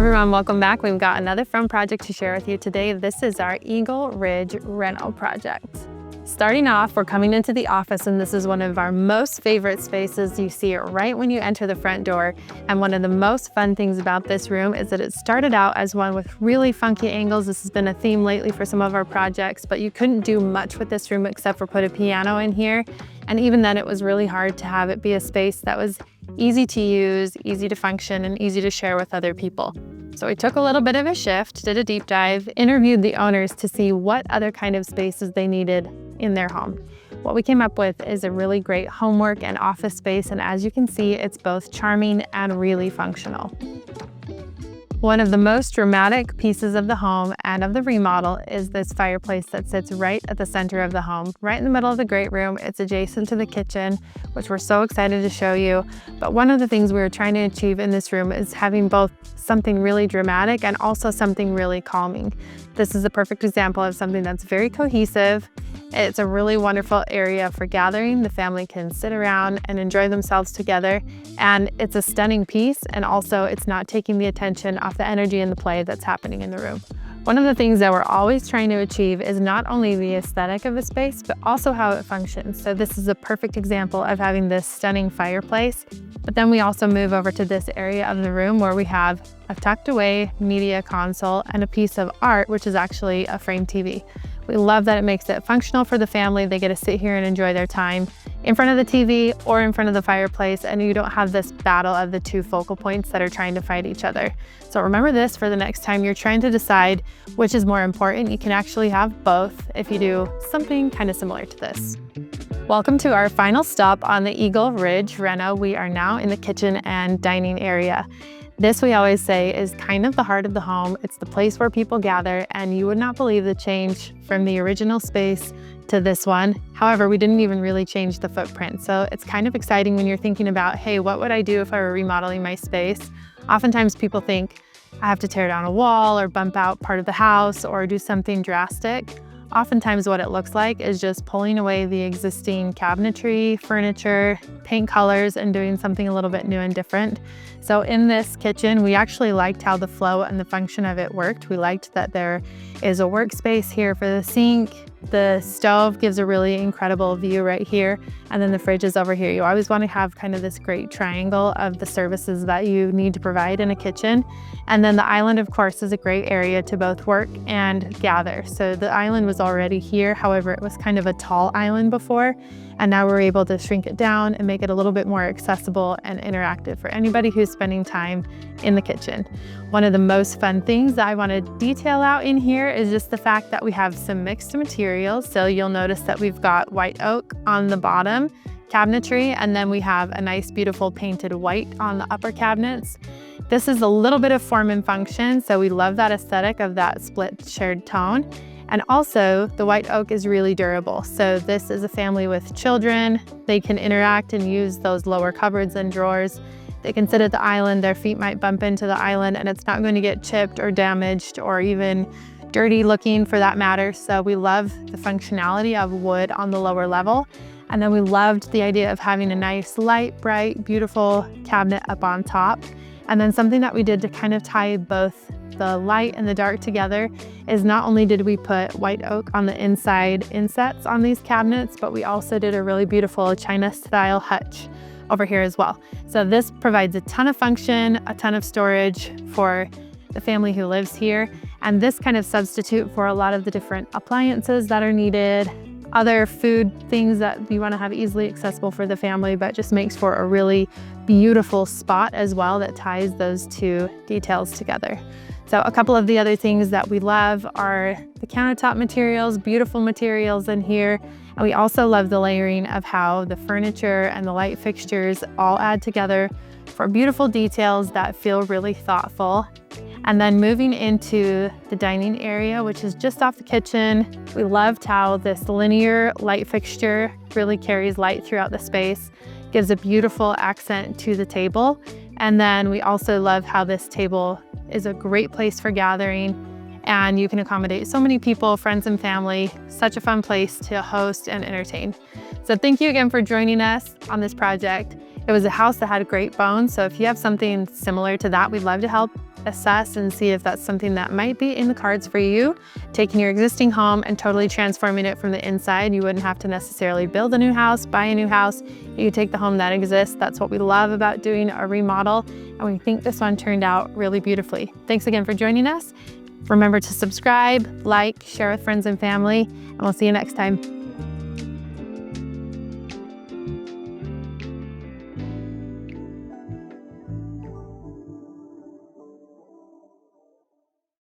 everyone, welcome back. We've got another fun project to share with you today. This is our Eagle Ridge Reno project. Starting off, we're coming into the office, and this is one of our most favorite spaces. You see it right when you enter the front door. And one of the most fun things about this room is that it started out as one with really funky angles. This has been a theme lately for some of our projects, but you couldn't do much with this room except for put a piano in here. And even then, it was really hard to have it be a space that was easy to use, easy to function, and easy to share with other people. So we took a little bit of a shift, did a deep dive, interviewed the owners to see what other kind of spaces they needed in their home. What we came up with is a really great homework and office space, and as you can see, it's both charming and really functional. One of the most dramatic pieces of the home and of the remodel is this fireplace that sits right at the center of the home, right in the middle of the great room. It's adjacent to the kitchen, which we're so excited to show you. But one of the things we were trying to achieve in this room is having both something really dramatic and also something really calming. This is a perfect example of something that's very cohesive. It's a really wonderful area for gathering. The family can sit around and enjoy themselves together. And it's a stunning piece, and also it's not taking the attention off the energy and the play that's happening in the room. One of the things that we're always trying to achieve is not only the aesthetic of a space, but also how it functions. So this is a perfect example of having this stunning fireplace. But then we also move over to this area of the room where we have a tucked away media console and a piece of art, which is actually a frame TV. We love that it makes it functional for the family. They get to sit here and enjoy their time in front of the TV or in front of the fireplace, and you don't have this battle of the two focal points that are trying to fight each other. So remember this for the next time you're trying to decide which is more important. You can actually have both if you do something kind of similar to this. Welcome to our final stop on the Eagle Ridge Reno. We are now in the kitchen and dining area. This, we always say, is kind of the heart of the home. It's the place where people gather, and you would not believe the change from the original space to this one. However, we didn't even really change the footprint. So it's kind of exciting when you're thinking about, hey, what would I do if I were remodeling my space? Oftentimes people think I have to tear down a wall or bump out part of the house or do something drastic. Oftentimes what it looks like is just pulling away the existing cabinetry, furniture, paint colors, and doing something a little bit new and different. So in this kitchen, we actually liked how the flow and the function of it worked. We liked that there is a workspace here for the sink. The stove gives a really incredible view right here. And then the fridge is over here. You always want to have kind of this great triangle of the services that you need to provide in a kitchen. And then the island, of course, is a great area to both work and gather. So the island was already here. However, it was kind of a tall island before. And now we're able to shrink it down and make it a little bit more accessible and interactive for anybody who's spending time in the kitchen. One of the most fun things that I want to detail out in here is just the fact that we have some mixed materials. So you'll notice that we've got white oak on the bottom cabinetry, and then we have a nice, beautiful painted white on the upper cabinets. This is a little bit of form and function, so we love that aesthetic of that split shared tone. And also, the white oak is really durable. So this is a family with children. They can interact and use those lower cupboards and drawers. They can sit at the island. Their feet might bump into the island, and it's not going to get chipped or damaged or even dirty looking for that matter. So we love the functionality of wood on the lower level. And then we loved the idea of having a nice, light, bright, beautiful cabinet up on top. And then something that we did to kind of tie both the light and the dark together is not only did we put white oak on the inside insets on these cabinets, but we also did a really beautiful China style hutch over here as well. So this provides a ton of function, a ton of storage for the family who lives here. And this kind of substitute for a lot of the different appliances that are needed, other food things that you want to have easily accessible for the family, but just makes for a really beautiful spot as well that ties those two details together. So a couple of the other things that we love are the countertop materials, beautiful materials in here. And we also love the layering of how the furniture and the light fixtures all add together for beautiful details that feel really thoughtful. And then moving into the dining area, which is just off the kitchen, we loved how this linear light fixture really carries light throughout the space, gives a beautiful accent to the table. And then we also love how this table is a great place for gathering, and you can accommodate so many people, friends and family. Such a fun place to host and entertain. So thank you again for joining us on this project. It was a house that had great bones, so if you have something similar to that, we'd love to help assess and see if that's something that might be in the cards for you. Taking your existing home and totally transforming it from the inside. You wouldn't have to necessarily build a new house, buy a new house. You could take the home that exists. That's what we love about doing a remodel, and we think this one turned out really beautifully. Thanks again for joining us. Remember to subscribe, like, share with friends and family, and we'll see you next time.